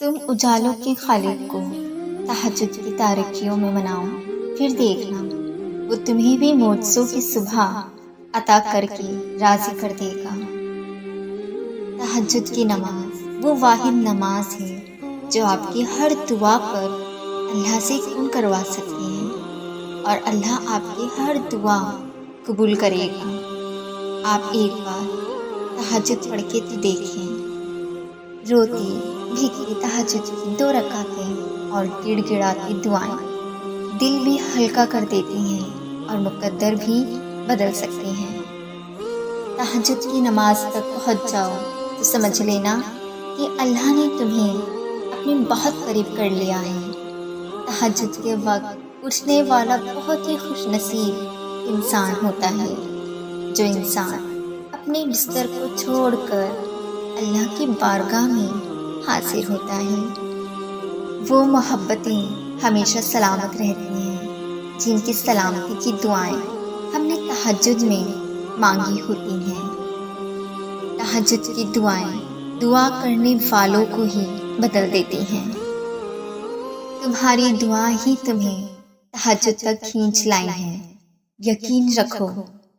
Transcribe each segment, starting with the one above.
تم اجالوں کے خالق کو تہجد کی تاریکیوں میں مناؤ، پھر دیکھنا وہ تمہیں بھی معجزوں کی صبح عطا کر کے راضی کر دے گا۔ تہجد کی نماز وہ واحد نماز ہے جو آپ کی ہر دعا پر اللہ سے کن کروا سکتی ہے اور اللہ آپ کی ہر دعا قبول کرے گا۔ آپ ایک بار تہجد پڑھ کے تو دیکھیں، روتی بھیگتی تہجد کی 2 رکعتیں اور گڑ گڑاتی دعائیں دل بھی ہلکا کر دیتی ہیں اور مقدر بھی بدل سکتی ہیں۔ تہجد کی نماز تک پہنچ جاؤ تو سمجھ لینا کہ اللہ نے تمہیں اپنے بہت قریب کر لیا ہے۔ تہجد کے وقت اٹھنے والا بہت ہی خوش نصیب انسان ہوتا ہے، جو انسان اپنے بستر کو چھوڑ کر اللہ کی بارگاہ میں حاضر ہوتا ہے۔ وہ محبتیں ہمیشہ سلامت رہتی ہیں جن کی سلامتی کی دعائیں ہم نے تہجد میں مانگی ہوتی ہیں۔ تہجد کی دعائیں دعا کرنے والوں کو ہی بدل دیتی ہیں۔ تمہاری دعا ہی تمہیں تہجد تک کھینچ لائی ہے۔ یقین رکھو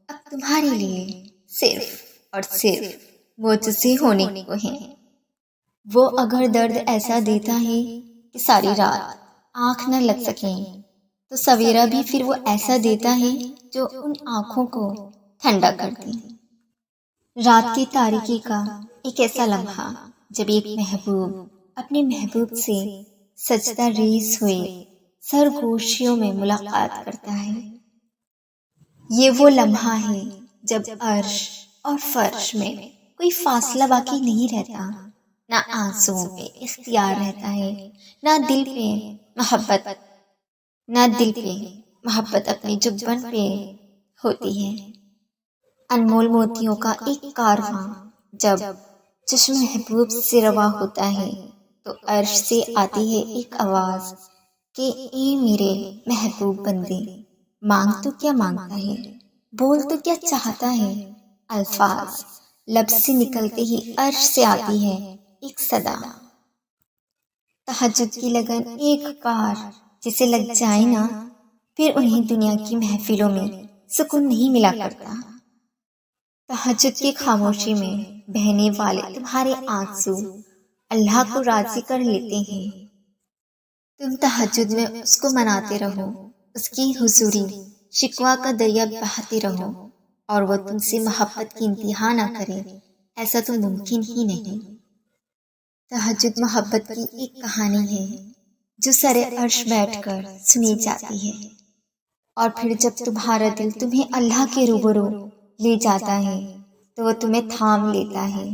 اب تمہارے لیے صرف اور صرف معجزے ہونے کو ہیں۔ وہ اگر درد ایسا دیتا ہے کہ ساری رات آنکھ نہ لگ سکیں تو سویرا بھی پھر وہ ایسا دیتا ہے جو ان آنکھوں کو ٹھنڈا کر دے۔ رات کی تاریکی کا ایک ایسا لمحہ جب ایک محبوب اپنے محبوب سے سجدہ ریز ہوئے سرگوشیوں میں ملاقات کرتا ہے، یہ وہ لمحہ ہے جب عرش اور فرش میں کوئی فاصلہ باقی نہیں رہتا، نہ آنسوؤں پہ اختیار رہتا ہے، نہ دل پہ محبت اپنی جبن پہ ہوتی ہے۔ انمول موتیوں کا ایک کارواں جب چشم محبوب سے رواں ہوتا ہے تو عرش سے آتی ہے ایک آواز کہ اے میرے محبوب بندے، مانگ تو کیا مانگتا ہے، بول تو کیا چاہتا ہے۔ الفاظ لب سے نکلتے ہی عرش سے آتی ہے ایک صدا۔ تہجد کی لگن ایک بار جسے لگ جائے نا، پھر انہیں دنیا کی محفلوں میں سکون نہیں ملا کرتا۔ تہجد کی خاموشی میں بہنے والے تمہارے آنسو اللہ کو راضی کر لیتے ہیں۔ تم تہجد میں اس کو مناتے رہو، اس کی حضوری شکوہ کا دریا بہاتے رہو اور وہ تم سے محبت کی انتہا نہ کرے، ایسا تو ممکن ہی نہیں۔ تہجد محبت کی ایک کہانی ہے جو سرے عرش بیٹھ کر سنی جاتی ہے، اور پھر جب تمہارا دل تمہیں اللہ کے روبرو لے جاتا ہے تو وہ تمہیں تھام لیتا ہے۔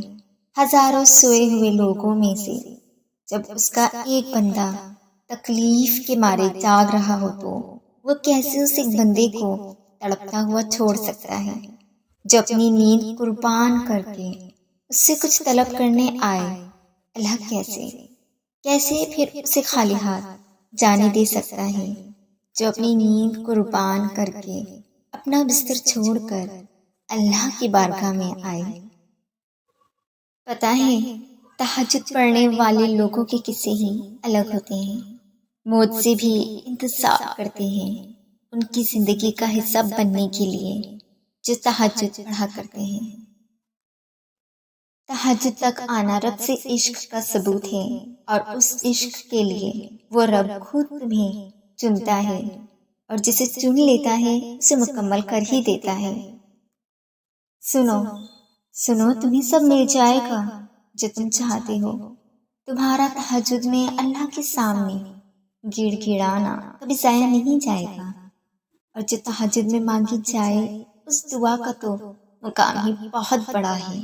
ہزاروں سوئے ہوئے لوگوں میں سے جب اس کا ایک بندہ تکلیف کے مارے جاگ رہا ہو تو وہ کیسے اس ایک بندے کو تڑپتا ہوا چھوڑ سکتا ہے جو اپنی نیند قربان کر کے اس سے کچھ طلب کرنے آئے۔ اللہ کیسے پھر اسے خالی ہاتھ جانے دے سکتا ہے جو اپنی نیند قربان کر کے اپنا بستر چھوڑ کر اللہ کی بارگاہ میں آئے۔ پتہ ہے تہجد پڑھنے والے لوگوں کے قصے ہی الگ ہوتے ہیں، معجزے بھی انتظار کرتے ہیں ان کی زندگی کا حصہ بننے کے لیے جو تہجد پڑھا کرتے ہیں۔ تہجد تک آنا رب سے عشق کا ثبوت ہے، اور اس عشق کے لیے وہ رب خود تمہیں چنتا ہے اور جسے چن لیتا ہے اسے مکمل کر ہی دیتا ہے۔ سنو تمہیں سب مل جائے گا جو تم چاہتے ہو۔ تمہارا تہجد میں اللہ کے سامنے گڑ گڑانا کبھی ضائع نہیں جائے گا، اور جو تہجد میں مانگی جائے اس دعا کا تو مقام ہی بہت بڑا ہے۔